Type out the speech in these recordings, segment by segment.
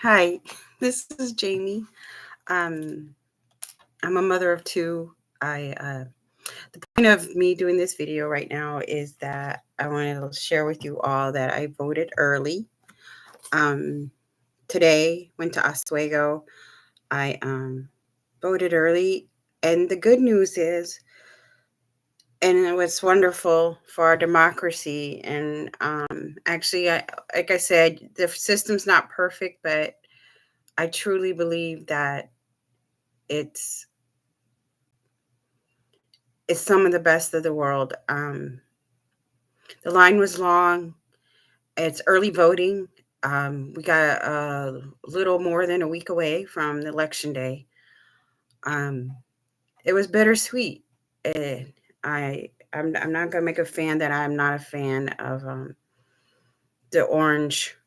Hi, this is Jamie. Um, I'm a mother of two. The point of me doing this video right now is that I want to share with you all that I voted early. Um, Today, went to Oswego. I voted early, and the good news is, and it was wonderful for our democracy. And actually, like I said, the system's not perfect, but I truly believe that it's it's some of the best of the world. The line was long. It's early voting. We got a little more than a week away from the election day. Um, it was bittersweet. And I'm not gonna make a fan that I'm not a fan of the orange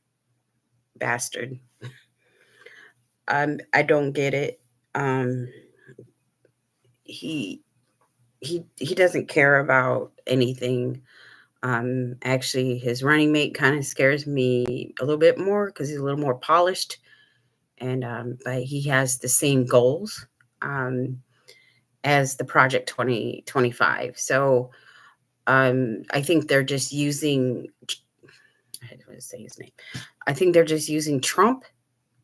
bastard. I don't get it. Um, he he doesn't care about anything. Actually, his running mate kind of scares me a little bit more because he's a little more polished, and but he has the same goals um, as the Project 2025. So I think they're just using. I don't want to say his name. I think they're just using Trump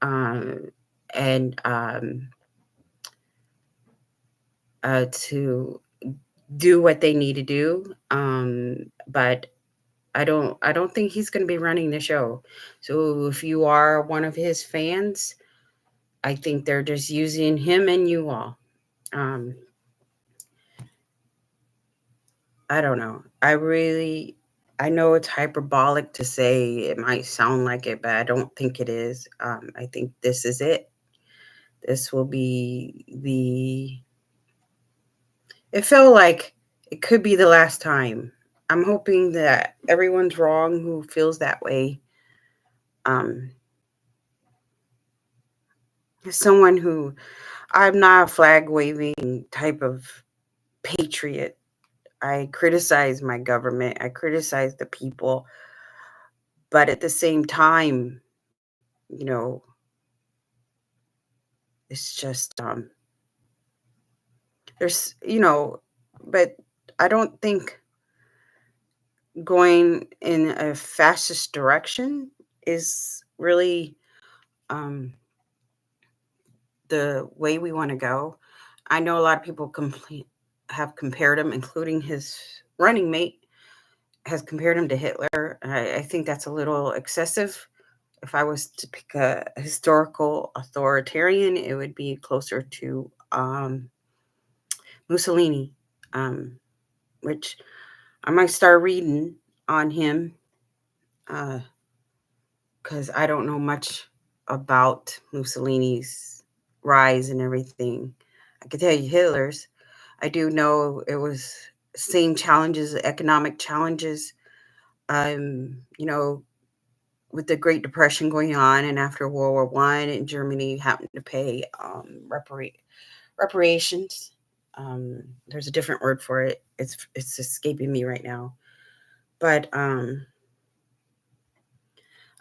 um, and to do what they need to do. But I don't think he's going to be running the show. So if you are one of his fans, I think they're just using him and you all. Um, I don't know. I know it's hyperbolic to say it might sound like it, but I don't think it is. I think this is it. This will be it felt like it could be the last time. I'm hoping that everyone's wrong who feels that way. Um, as someone who I'm not a flag waving type of patriot. I criticize my government. I criticize the people, but at the same time, you know, it's just there's but I don't think going in a fascist direction is really um the way we want to go. I know a lot of people have compared him, including his running mate, has compared him to Hitler. I think that's a little excessive. If I was to pick a historical authoritarian, it would be closer to Mussolini, um, which I might start reading on him because I don't know much about Mussolini's rise and everything. I could tell you Hitler's. I do know it was same challenges, economic challenges. You know, with the Great Depression going on, and after World War One, and Germany happened to pay reparations. There's a different word for it. It's escaping me right now, but I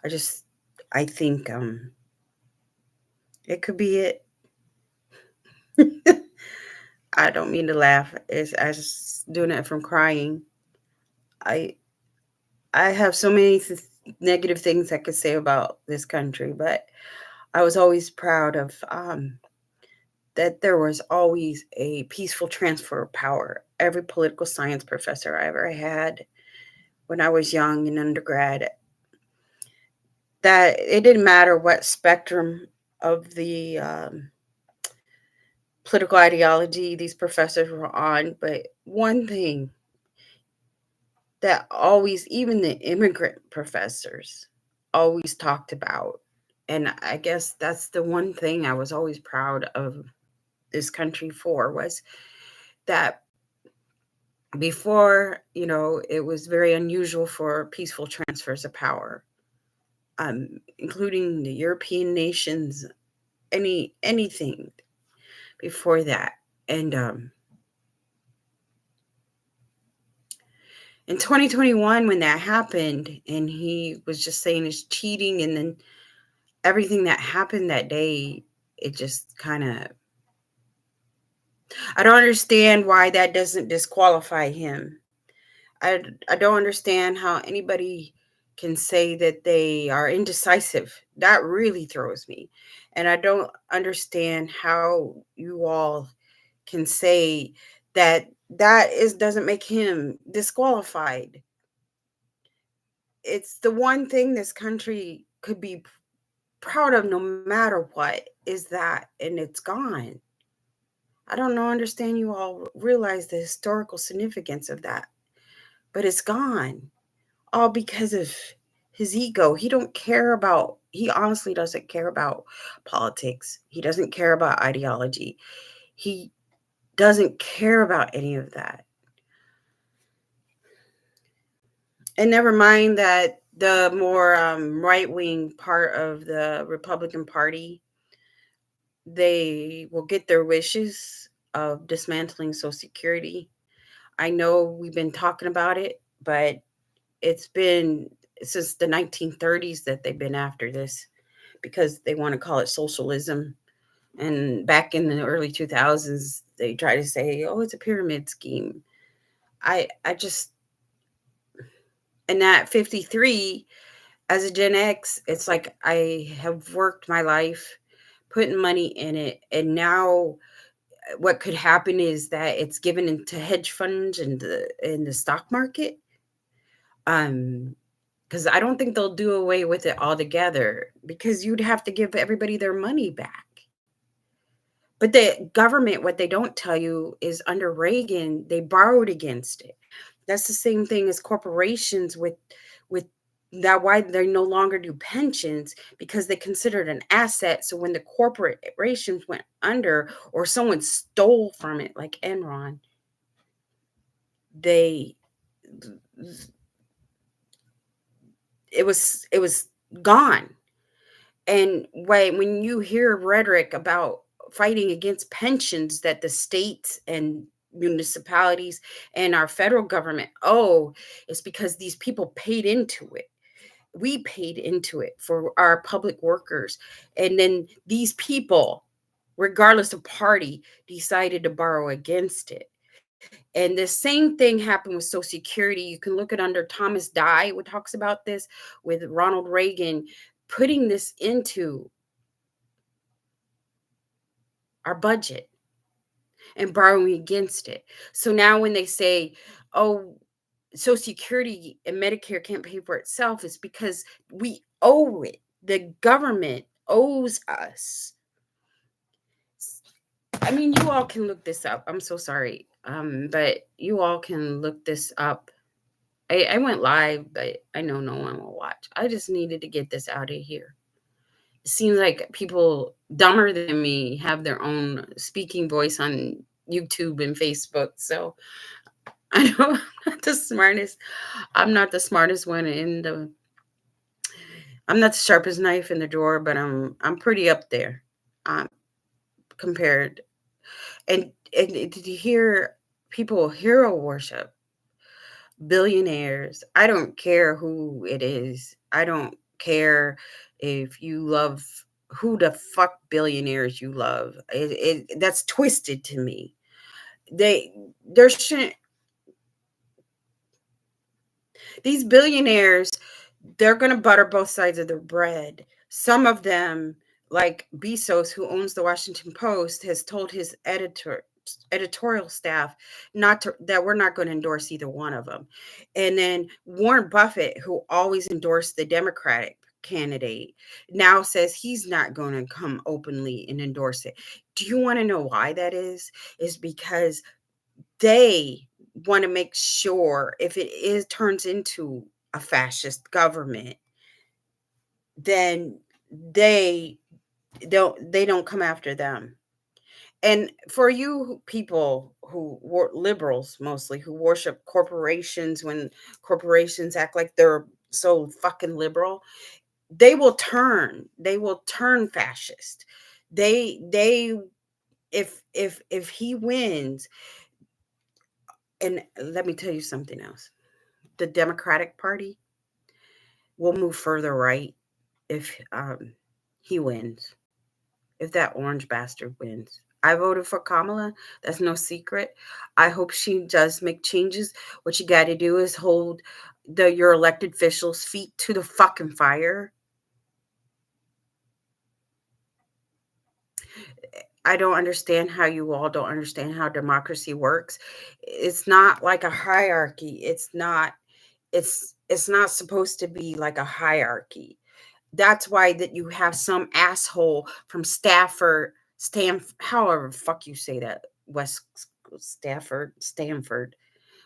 just I think it could be it. I don't mean to laugh. It's I just doing it from crying. I I have so many negative things I could say about this country, but I was always proud of that there was always a peaceful transfer of power. Every political science professor I ever had when I was young in undergrad, that it didn't matter what spectrum of the political ideology these professors were on, but one thing that always, even the immigrant professors, always talked about, and I guess that's the one thing I was always proud of this country for, was that before, it was very unusual for peaceful transfers of power, including the European nations, anything before that. And in 2021, when that happened, and he was just saying it's cheating, and then everything that happened that day, it just kind of, I don't understand why that doesn't disqualify him. I don't understand how anybody can say that they are indecisive. That really throws me. And I don't understand how you all can say that that is doesn't make him disqualified. It's the one thing this country could be proud of no matter what is that, and it's gone. I don't know understand you all realize the historical significance of that, but it's gone. All because of his ego. He honestly doesn't care about politics. He doesn't care about ideology. He doesn't care about any of that. And never mind that the more right wing part of the Republican Party, they will get their wishes of dismantling Social Security. I know we've been talking about it, but it's been since the 1930s that they've been after this because they want to call it socialism. And back in the early 2000s, they try to say, "Oh, it's a pyramid scheme." I just and at 53 as a Gen X, it's like I have worked my life putting money in it, and now what could happen is that it's given into hedge funds and the stock market. Um, because I don't think they'll do away with it altogether because you'd have to give everybody their money back. But the government, what they don't tell you is under Reagan, they borrowed against it. That's the same thing as corporations with that why they no longer do pensions because they considered an asset. So when the corporations went under or someone stole from it, like Enron, they it was gone. And when you hear rhetoric about fighting against pensions that the states and municipalities and our federal government it's because these people paid into it. We paid into it for our public workers. And then these people, regardless of party, decided to borrow against it. And the same thing happened with Social Security. You can look at under Thomas Dye, who talks about this with Ronald Reagan putting this into our budget and borrowing against it. So now when they say, oh, Social Security and Medicare can't pay for itself, it's because we owe it. The government owes us. I mean, you all can look this up. I'm so sorry. But you all can look this up. I went live, but I know no one will watch. I just needed to get this out of here. It seems like people dumber than me have their own speaking voice on YouTube and Facebook. So I know I'm not the smartest. I'm not the smartest one in the. I'm not the sharpest knife in the drawer, but I'm pretty up there, um, compared. And to hear people hero worship billionaires. I don't care who it is. I don't care if you love who the fuck billionaires you love. That's twisted to me. They there shouldn't these billionaires, they're going to butter both sides of the bread. Some of them, like Bezos, who owns the Washington Post, has told his editorial staff not to that we're not going to endorse either one of them. And then Warren Buffett, who always endorsed the Democratic candidate, now says he's not going to come openly and endorse it. Do you want to know why that is because they want to make sure if it is turns into a fascist government, then they they don't come after them. And for you people who were liberals mostly who worship corporations when corporations act like they're so fucking liberal, they will turn fascist. They if he wins, and let me tell you something else. The Democratic Party will move further right if he wins. If that orange bastard wins. I voted for Kamala. That's no secret. I hope she does make changes. What you got to do is hold your elected officials' feet to the fucking fire. I don't understand how you all don't understand how democracy works. It's not like a hierarchy. It's not supposed to be like a hierarchy. That's why that you have some asshole from Stanford, however the fuck you say that, West Stanford,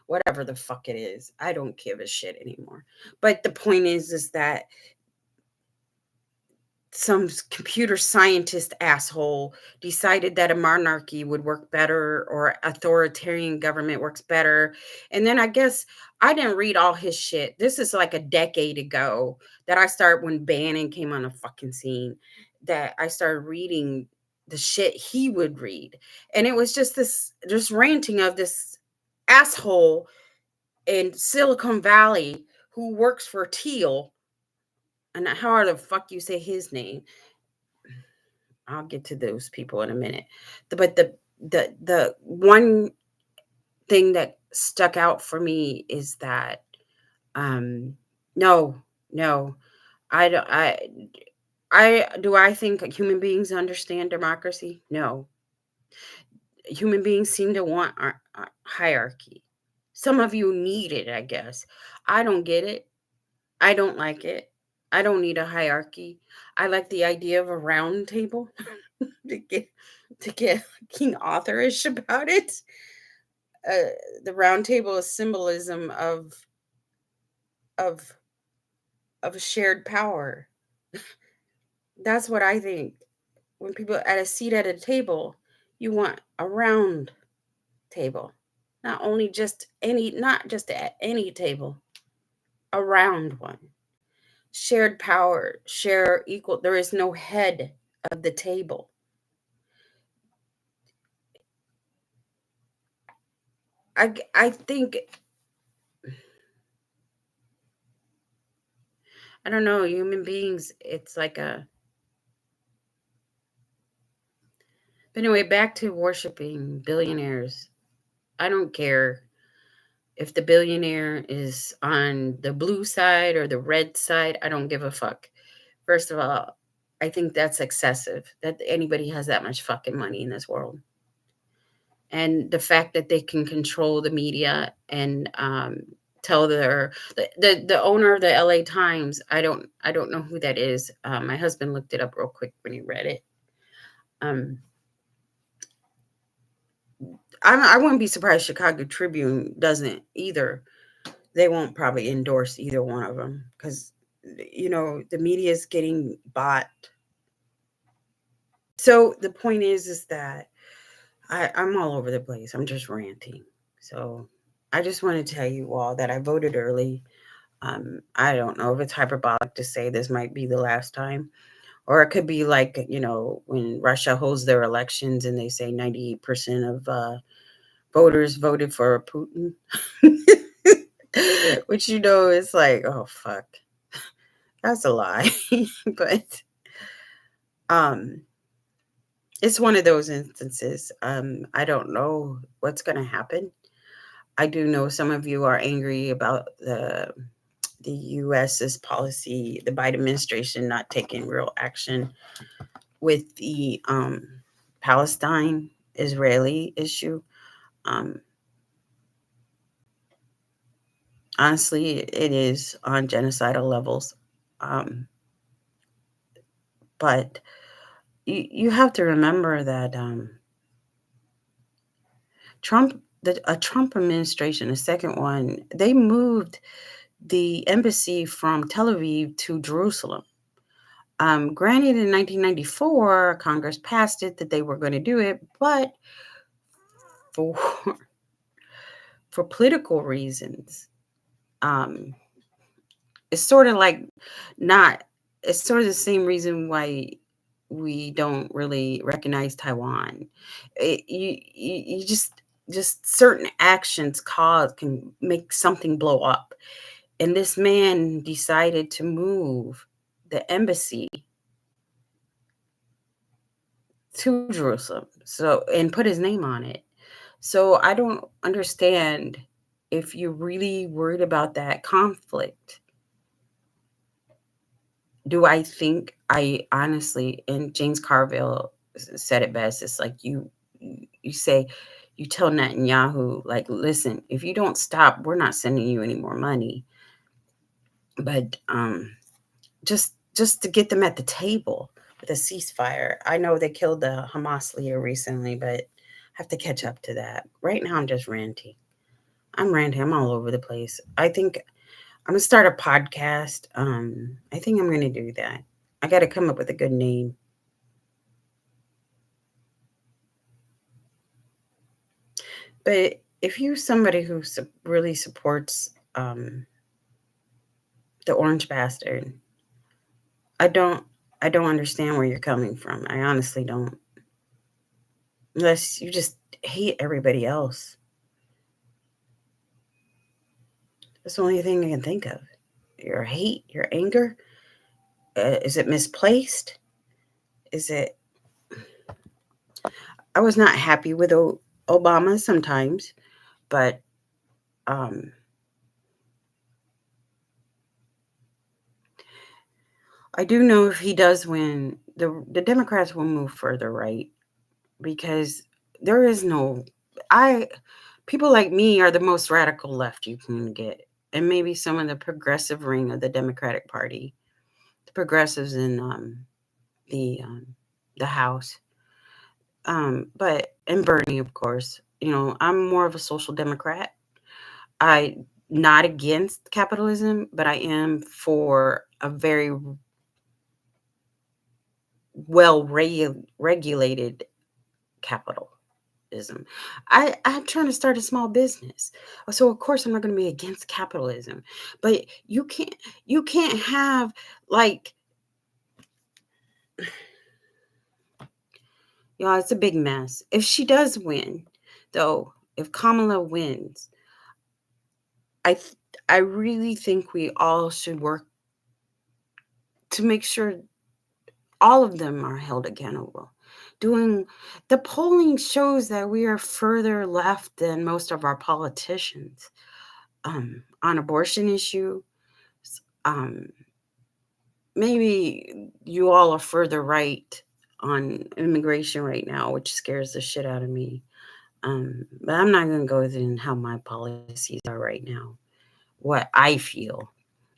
whatever the fuck it is. I don't give a shit anymore. But the point is that some computer scientist asshole decided that a monarchy would work better or authoritarian government works better. And then I guess I didn't read all his shit. This is like a decade ago that I started when Bannon came on the fucking scene, that I started reading the shit he would read. And it was just ranting of this asshole in Silicon Valley who works for Teal. And how the fuck you say his name? I'll get to those people in a minute. But the one thing that stuck out for me is that no, no, I don't I think human beings understand democracy? No. Human beings seem to want our hierarchy. Some of you need it, I guess. I don't get it. I don't like it. I don't need a hierarchy. I like the idea of a round table to get King Authorish about it. The round table is symbolism of of shared power. That's what I think. When people at a seat at a table, you want a round table. Not just at any table, a round one. Shared power, share equal. There is no head of the table. I think, I don't know, human beings, it's like a. But anyway, back to worshiping billionaires. I don't care if the billionaire is on the blue side or the red side. I don't give a fuck. First of all, I think that's excessive that anybody has that much fucking money in this world. And the fact that they can control the media and tell the owner of the LA Times, I don't know who that is. My husband looked it up real quick when he read it. I wouldn't be surprised Chicago Tribune doesn't either. They won't probably endorse either one of them because the media is getting bought. So the point is that I'm all over the place. I'm just ranting. So I just want to tell you all that I voted early. I don't know if it's hyperbolic to say this might be the last time, or it could be like, when Russia holds their elections and they say 98% of voters voted for Putin, which is like, oh fuck, that's a lie. But it's one of those instances. I don't know what's going to happen. I do know some of you are angry about the U.S.'s policy, the Biden administration not taking real action with the Palestine Israeli issue. Honestly, it is on genocidal levels. But you have to remember that a Trump administration, the second one, they moved the embassy from Tel Aviv to Jerusalem. Granted, in 1994, Congress passed it that they were going to do it, but for for political reasons, it's sort of like not. It's sort of the same reason why we don't really recognize Taiwan. You just certain actions can make something blow up, and this man decided to move the embassy to Jerusalem. So, and put his name on it. So I don't understand if you're really worried about that conflict. Do I think I honestly, and James Carville said it best. It's like you say, you tell Netanyahu, like, listen, if you don't stop, we're not sending you any more money. But just to get them at the table with a ceasefire. I know they killed the Hamas leader recently, but I have to catch up to that. Right now, I'm just ranting. I'm ranting. I'm all over the place. I think I'm gonna start a podcast. I think I'm gonna do that. I got to come up with a good name. But if you're somebody who really supports the Orange Bastard, I don't. I don't understand where you're coming from. I honestly don't. Unless you just hate everybody else. That's the only thing I can think of. Your hate, your anger. Is it misplaced? Is it? I was not happy with Obama sometimes, but um, I do know if he does win, the Democrats will move further right because there is no. I People like me are the most radical left you can get, and maybe some of the progressive ring of the Democratic Party, the progressives in the um, the House. But and Bernie, of course. I'm more of a social democrat. I not against capitalism, but I am for a very well regulated capitalism. I'm trying to start a small business, so of course I'm not going to be against capitalism. But you can't have like it's a big mess. If she does win, though, if Kamala wins, I th- I really think we all should work to make sure all of them are held accountable. Doing the polling shows that we are further left than most of our politicians on abortion issue. Um, Maybe you all are further right on immigration right now, which scares the shit out of me. But I'm not going to go into how my policies are right now, what I feel.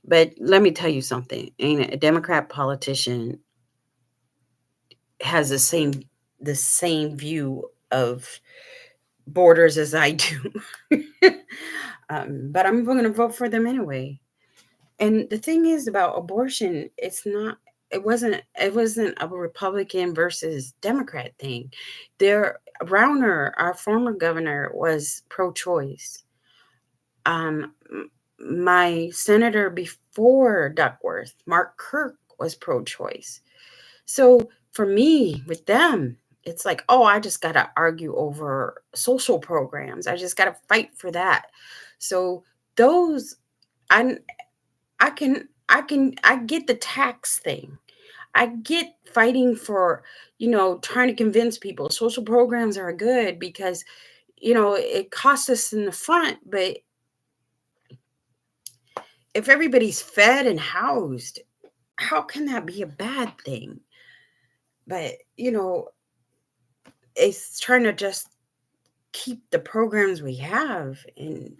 But let me tell you something. Ain't a Democrat politician has the same view of borders as I do. But I'm going to vote for them anyway. And the thing is about abortion, it wasn't a Republican versus Democrat thing. There Rauner, our former governor, was pro-choice. My senator before Duckworth, Mark Kirk, was pro-choice. So for me, with them, it's like, oh, I just got to argue over social programs. I just got to fight for that. So those, I, I get the tax thing. I get fighting for, trying to convince people social programs are good because, it costs us in the front, but if everybody's fed and housed, how can that be a bad thing? But, it's trying to just keep the programs we have in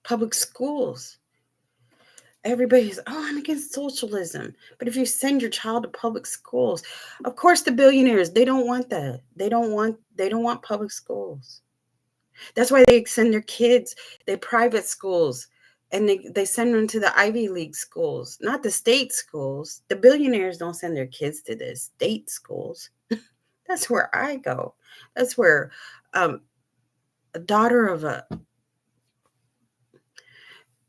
public schools. Everybody's, oh, I'm against socialism. But if you send your child to public schools, of course the billionaires, they don't want that. They don't want public schools. That's why they send their kids, they private schools, and they send them to the Ivy League schools, not the state schools. The billionaires don't send their kids to the state schools. That's where I go. That's where um, a daughter of a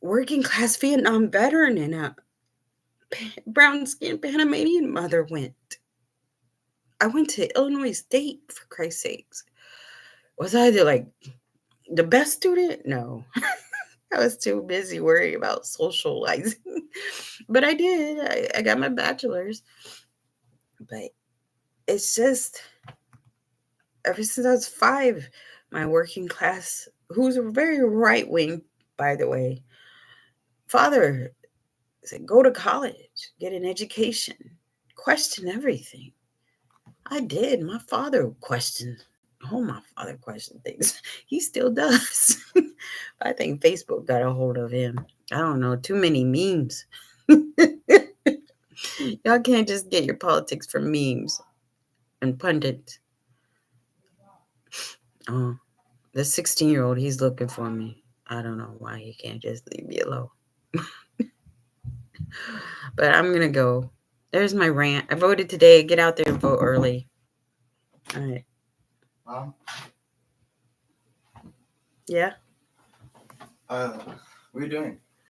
working class Vietnam veteran and a brown skinned Panamanian mother went. I went to Illinois State, for Christ's sakes. Was I the best student? No. I was too busy worrying about socializing. But I did. I got my bachelor's. But it's just ever since I was 5, my working class, who's a very right wing, by the way, father said, go to college, get an education, question everything. I did. My father questioned. Oh, my father questioned things. He still does. I think Facebook got a hold of him. I don't know. Too many memes. Y'all can't just get your politics from memes and pundits. Oh, the 16-year-old, he's looking for me. I don't know why he can't just leave me alone. But I'm going to go. There's my rant. I voted today. Get out there and vote early. All right. Yeah? What are you doing?